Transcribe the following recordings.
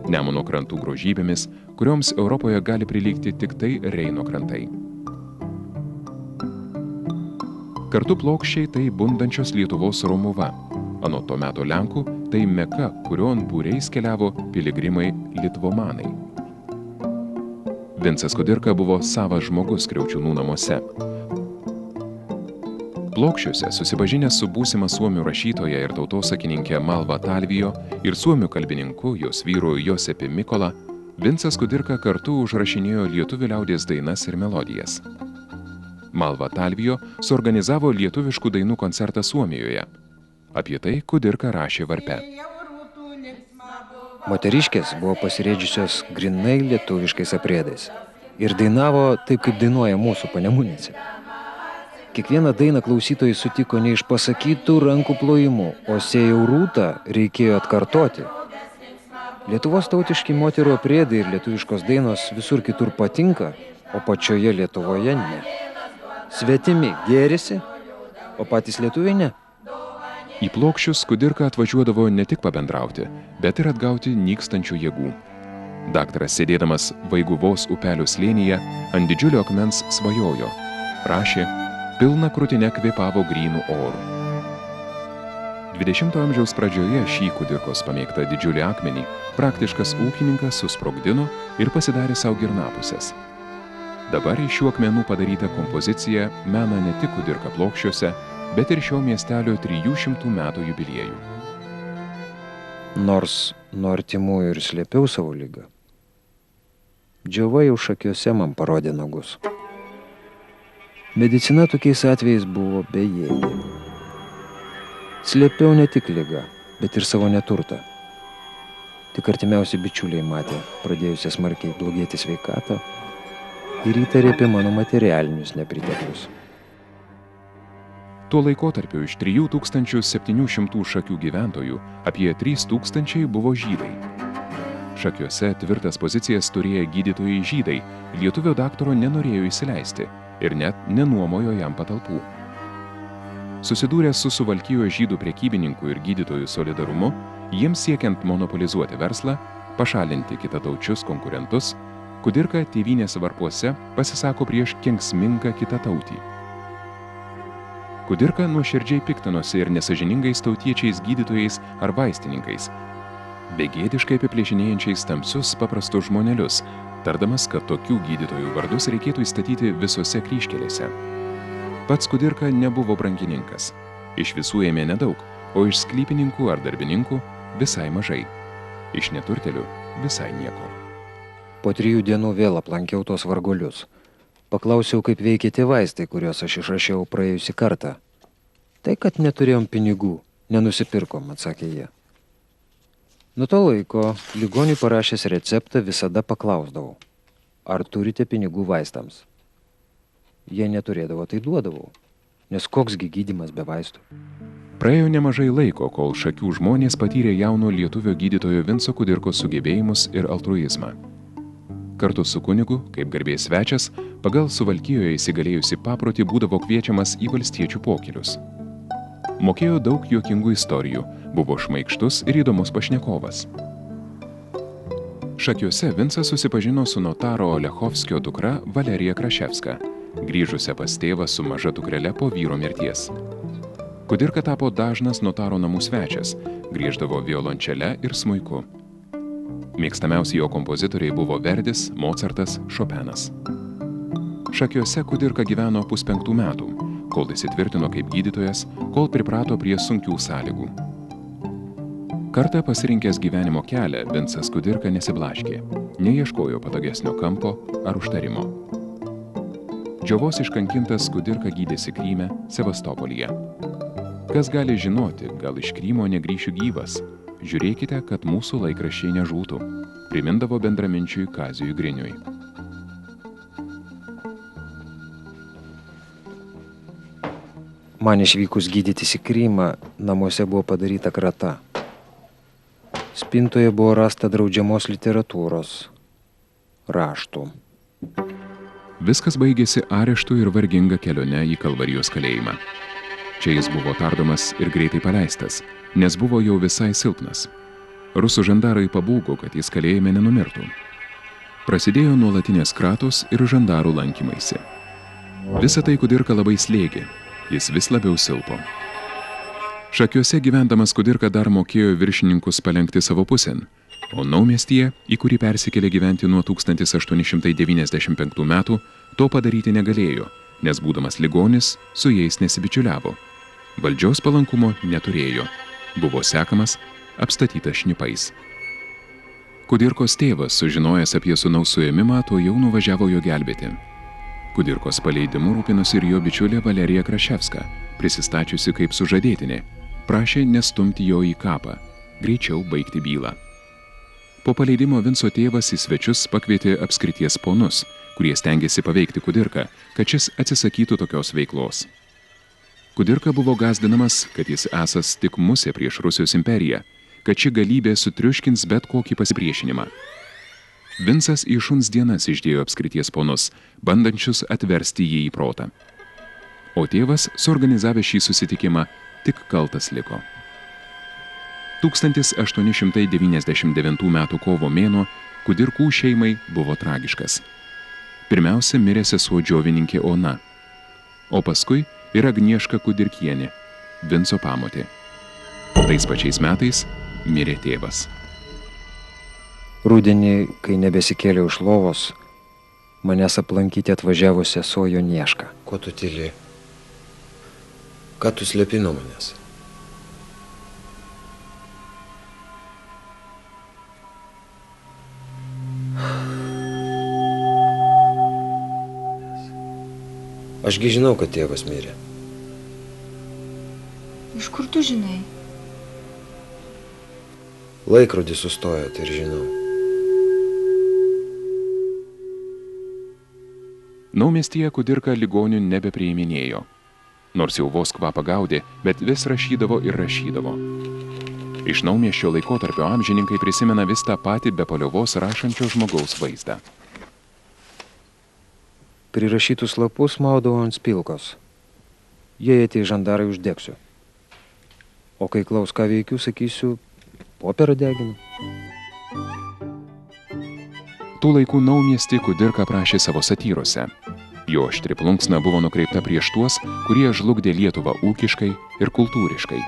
Nemuno krantų grožybėmis, kurioms Europoje gali prilygti tik tai Reino krantai. Kartu plokščiai tai bundančios Lietuvos Romuva, anot to meto Lenkų tai Meka, kurion būriais keliavo piligrimai litvomanai. Vincas Kudirka buvo savas žmogus Kriaučiūnų namuose. Plokščiuose susipažinęs su būsima suomių rašytoja ir tautosakininkė Malva Talvijo ir suomių kalbininku, jos vyru Josepi Mikola, Vincas Kudirka kartu užrašinėjo lietuvių liaudies dainas ir melodijas. Malva Talvijo suorganizavo lietuviškų dainų koncertą Suomijoje. Apie tai Kudirka rašė varpe. Moteriškės buvo pasirėdžiusios grinai lietuviškais aprėdais ir dainavo taip, kaip dainuoja mūsų panemunėse. Kiekvieną dainą klausytojai sutiko ne iš pasakytų rankų plojimų, o sėjau rūtą reikėjo atkartoti. Lietuvos tautiški moterų aprėdai ir lietuviškos dainos visur kitur patinka, o pačioje Lietuvoje ne. Svetimi gėrisi, o patys lietuviai ne. Į Plokščius Kudirka atvažiuodavo ne tik pabendrauti, bet ir atgauti nykstančių jėgų. Daktaras, sėdėdamas Vaiguvos upelio slėnyje, ant didžiulio akmens svajojo, rašė, pilna krūtine kvėpavo grynų orų. 20 amžiaus pradžioje šį Kudirkos pamėgtą didžiulį akmenį praktiškas ūkininkas susprogdino ir pasidarė savo girnapusės. Dabar iš šių akmenų padaryta kompozicija mena ne tik Kudirka Plokščiuose, bet ir šio miestelio 300 metų jubiliejų. Nors nuo artimųjų ir slėpiau savo ligą, džiova jau šakiuose man parodė nagus. Medicina tokiais atvejais buvo bejėgė. Slėpiau ne tik ligą, bet ir savo neturtą. Tik artimiausi bičiuliai matė, pradėjusią smarkiai blogėti sveikatą ir įtarė apie mano materialinius nepriteklius. Tuo laikotarpiu iš 3700 Šakių gyventojų apie 3000 buvo žydai. Šakiuose tvirtas pozicijas turėję gydytojai žydai lietuvio daktaro nenorėjo įsileisti ir net nenuomojo jam patalpų. Susidūręs su Suvalkijos žydų prekybininkų ir gydytojų solidarumu, jiems siekiant monopolizuoti verslą, pašalinti kitataučius konkurentus, Kudirka tėvynės varpuose pasisako prieš kenksmingą kitatautį. Kudirka nuoširdžiai piktinosi ir nesąžiningais tautiečiais gydytojais ar vaistininkais, begėdiškai apiplėšinėjančiais tamsius paprastus žmonelius, tardamas, kad tokių gydytojų vardus reikėtų įstatyti visose kryžkelėse. Pats Kudirka nebuvo brangininkas. Iš visų ėmė nedaug, o iš sklypininkų ar darbininkų visai mažai. Iš neturtelių visai nieko. Po 3 dienų vėl aplankiau tos varguolius. Paklausiau, kaip veikia tie vaistai, kuriuos aš išrašiau praėjusį kartą. Tai, kad neturėjom pinigų, nenusipirkom, atsakė jie. Nuo to laiko ligoniui parašęs receptą visada paklausdavau, ar turite pinigų vaistams. Jie neturėdavo, tai duodavau, nes koksgi gydymas be vaistų. Praėjo nemažai laiko, kol Šakių žmonės patyrė jauno lietuvio gydytojo Vinco Kudirkos sugebėjimus ir altruizmą. Kartu su kunigu, kaip garbės svečias, pagal Suvalkijoje įsigalėjusi paprotį būdavo kviečiamas į valstiečių pokylius. Mokėjo daug juokingų istorijų, buvo šmaikštus ir įdomus pašnekovas. Šakiuose Vincas susipažino su notaro Olechovskio dukra Valerija Kraševska, grįžusią pas tėvą su maža dukrele po vyro mirties. Kudirka tapo dažnas notaro namų svečias, grieždavo violončele ir smuiku. Mėgstamiausi jo kompozitoriai buvo Verdis, Mocartas, Šopenas. Šakiuose Kudirka gyveno 5 metų, kol įsitvirtino kaip gydytojas, kol priprato prie sunkių sąlygų. Kartą pasirinkęs gyvenimo kelią, Vincas Kudirka nesiblaškė, neieškojo patogesnio kampo ar užtarimo. Džiovos iškankintas Kudirka gydėsi Kryme, Sevastopolyje. Kas gali žinoti, gal iš Krymo negrįšiu gyvas? Žiūrėkite, kad mūsų laikraščiai nežūtų, primindavo bendraminčiui Kaziui Griniui. Man išvykus gydytis į Krymą, namuose buvo padaryta krata. Spintoje buvo rasta draudžiamos literatūros, raštų. Viskas baigėsi areštu ir varginga kelione į Kalvarijos kalėjimą. Čia jis buvo tardomas ir greitai paleistas, nes buvo jau visai silpnas. rusų žandarai pabūgo, kad jis kalėjime nenumirtų. Prasidėjo nuolatinės kratos ir žandarų lankymaisi. Visą tai Kudirka labai slėgė, jis vis labiau silpo. Šakiuose gyvendamas Kudirka dar mokėjo viršininkus palenkti savo pusėn, o Naumiestyje, į kurį persikėlė gyventi nuo 1895 metų, to padaryti negalėjo, nes būdamas ligonis su jais nesibičiuliavo. Valdžios palankumo neturėjo, buvo sekamas, apstatytas šnipais. Kudirkos tėvas, sužinojęs apie sūnaus suėmimą, to jau nuvažiavo jo gelbėti. Kudirkos paleidimu rūpinosi ir jo bičiulė Valerija Kraševska, prisistačiusi kaip sužadėtinė, prašė nestumti jo į kapą, greičiau baigti bylą. Po paleidimo Vinco tėvas į svečius pakvietė apskrities ponus, kurie stengėsi paveikti Kudirką, kad šis atsisakytų tokios veiklos. Kudirka buvo gąsdinamas, kad jis esąs tik musė prieš Rusijos imperiją, kad ši galybė sutriuškins bet kokį pasipriešinimą. Vincas į šuns dienas išdėjo apskrities ponus, bandančius atversti jį į protą. O tėvas, suorganizavęs šį susitikimą, tik kaltas liko. 1899 m. kovo mėnuo Kudirkų šeimai buvo tragiškas. Pirmiausia mirė sesuo džiovininkė Ona, o paskui ir Agnieška Kudirkienė, Vinco pamotė. Tais pačiais metais mirė tėvas. Rudenį, kai nebesikėliau iš lovos, manęs aplankyti atvažiavo sesuo Jonieška. Ko tu tyli? Ką tu slepi nuo manęs? Ašgi žinau, kad tėvas mirė. Iš kur tu žinai? Laikrodis sustojo, tai ir žinau. Naumiestyje Kudirka ligonių nebepriiminėjo. Nors jau vos kvapą gaudė, bet vis rašydavo ir rašydavo. Iš Naumiesčio laikotarpio amžininkai prisimena vis tą patį be paliovos rašančio žmogaus vaizdą. Prirašytus lapus maudavau ant spilkos. Jei atei žandarai, uždegsiu. O kai klaus, ką veikiu, sakysiu, popierą deginu. Tų laikų Naumiestį Kudirka prašė savo satyrose. Jo aštri plunksna buvo nukreipta prieš tuos, kurie žlugdė Lietuvą ūkiškai ir kultūriškai.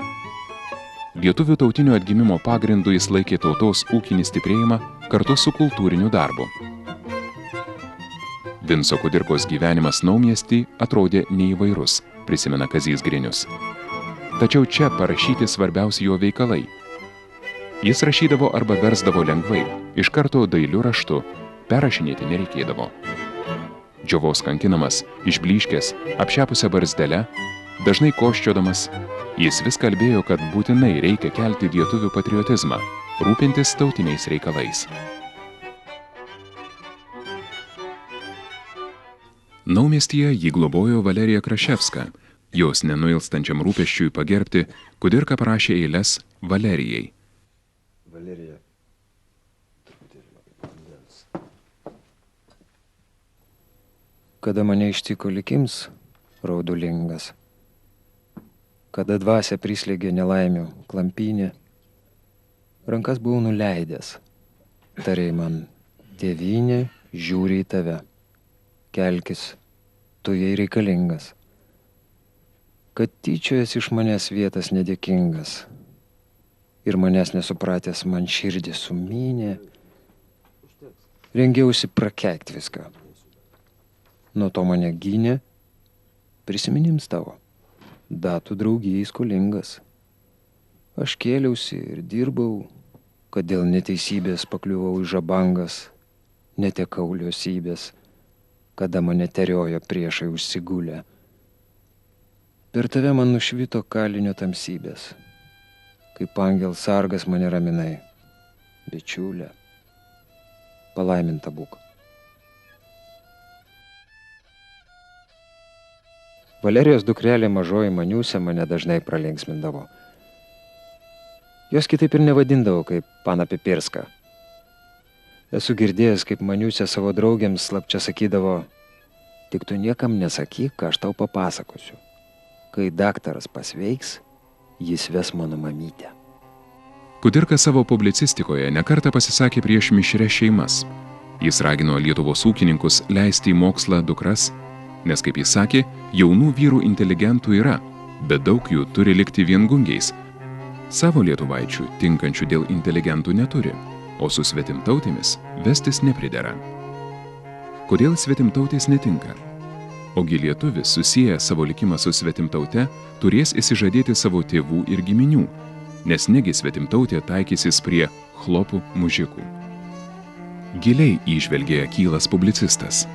Lietuvių tautinio atgimimo pagrindu jis laikė tautos ūkinį stiprėjimą kartu su kultūriniu darbu. Vinco Kudirkos gyvenimas Naumiestį atrodė neįvairus, prisimena Kazys Grinius. Tačiau čia parašyti svarbiausi jo veikalai. Jis rašydavo arba versdavo lengvai, iš karto dailiu raštu, perrašinėti nereikėdavo. Džiovos kankinamas, išblyškęs, apšepusią barzdelę, dažnai koščiodamas, jis vis kalbėjo, kad būtinai reikia kelti lietuvių patriotizmą, rūpintis tautiniais reikalais. Naumiestyje jį globojo Valerija Kraševska. Jos nenuilstančiam rūpesčiui pagerbti, Kudirka parašė eiles Valerijai. Valerija. Kada mane ištiko likims raudulingas, kada dvasia prislėgė nelaimių klampynė, rankas buvau nuleidęs. Tarei man, tėvynė žiūri į tave. Kelkis, tu jai reikalingas. Kad tyčiojas iš manęs vietas nedėkingas ir manęs nesupratęs man širdį sumynė, rengiausi prakeikt viską. Nuo to mane gynė prisiminims tavo, datų draugijai skolingas. Aš kėliausi ir dirbau, kad dėl neteisybės pakliuvau į žabangas, netekau liosybės, kada mane teriojo priešai užsigulę. Per tave man nušvito kalinio tamsybės, kaip angel sargas mane raminai, bičiulė, palaiminta būk. Valerijos dukrelė mažoji Maniusė mane dažnai pralinksmindavo. Jos kitaip ir nevadindavo kaip pana Pipirska. Esu girdėjęs, kaip Maniusė savo draugėms slapčia sakydavo, tik tu niekam nesakyk, ką aš tau papasakosiu. Kai daktaras pasveiks, jis ves mano mamytę. Kudirka savo publicistikoje nekartą pasisakė prieš mišrias šeimas. Jis ragino Lietuvos ūkininkus leisti į mokslą dukras, nes, kaip jis sakė, jaunų vyrų inteligentų yra, bet daug jų turi likti viengungiais. Savo lietuvaičių tinkančių dėl inteligentų neturi, o su svetimtautėmis vestis nepridera. Kodėl svetimtautės netinka? Ogi lietuvis, susijęs savo likimą su svetimtaute, turės įsižadėti savo tėvų ir giminių, nes negi svetimtautė taikysis prie chlopų mužikų. Giliai įžvelgė akylas publicistas.